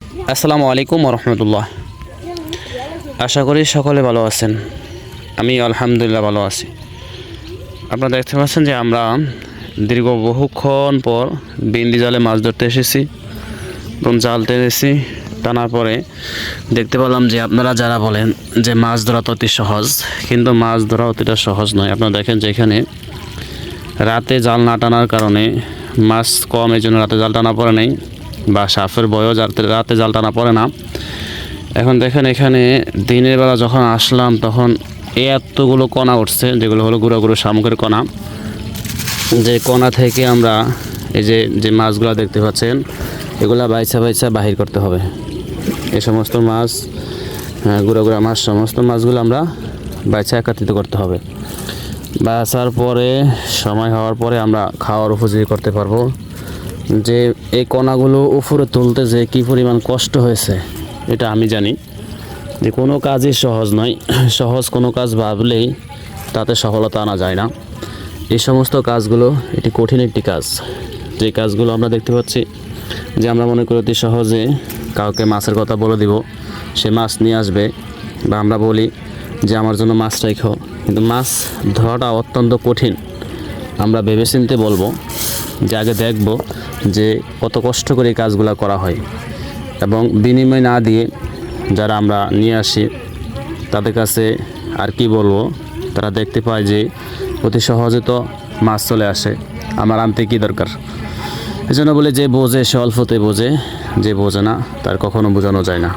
আসসালামু আলাইকুম রহমতুল্লাহ। আশা করি সকলে ভালো আছেন। আমি আলহামদুলিল্লাহ ভালো আছি। আপনারা দেখতে পাচ্ছেন যে আমরা দীর্ঘ বহুক্ষণ পর বিন্দি জালে মাছ ধরতে এসেছি এবং জাল টেনেছি। টানার পরে দেখতে পেলাম যে আপনারা যারা বলেন যে মাছ ধরা তো অতি সহজ, কিন্তু মাছ ধরা অতটা সহজ নয়। আপনারা দেখেন যে এখানে রাতে জাল না টানার কারণে মাছ কম, এই জন্য রাতে জাল টানা পড়ে নেই, বা সাপের বয়ও রাতে জাল টানা পড়ে না। এখন দেখেন এখানে দিনের বেলা যখন আসলাম তখন এতগুলো কণা উঠছে, যেগুলো হলো গুঁড়ো গুঁড়ো শামুকের কণা। যে কণা থেকে আমরা এই যে মাছগুলো দেখতে পাচ্ছেন, এগুলা বাইছা বাইছা বাহির করতে হবে। এই সমস্ত মাছ, গুঁড়ো গুঁড়ো মাছ, সমস্ত মাছগুলো আমরা বাইছা একত্রিত করতে হবে। বাছার পরে সময় হওয়ার পরে আমরা খাওয়ার উপযোগী করতে পারবো। যে এই কণাগুলো উপরে তুলতে যে কী পরিমাণ কষ্ট হয়েছে এটা আমি জানি। যে কোনো কাজই সহজ নয়, সহজ কোনো কাজ ভাবলেই তাতে সফলতা আনা যায় না। এই সমস্ত কাজগুলো এটি কঠিন একটি কাজ। যে কাজগুলো আমরা দেখতে পাচ্ছি যে আমরা মনে করি অতি সহজে কাউকে মাছের কথা বলে দিব, সে মাছ নিয়ে আসবে, বা আমরা বলি যে আমার জন্য মাছ রাখো, কিন্তু মাছ ধরাটা অত্যন্ত কঠিন। আমরা ভেবেচিন্তে বলবো যে আগে দেখব যে কত কষ্ট করে এই কাজগুলো করা হয়, এবং বিনিময় না দিয়ে যারা আমরা নিয়ে আসি তাদের কাছে আর কি বলবো, তারা দেখতে পায় যে অতি সহজে তো মাছ চলে আসে, আমার আনতে কী দরকার। এই জন্য বলে যে বোঝে সে অল্পতে বোঝে, যে বোঝে না তার কখনো বোঝানো যায় না।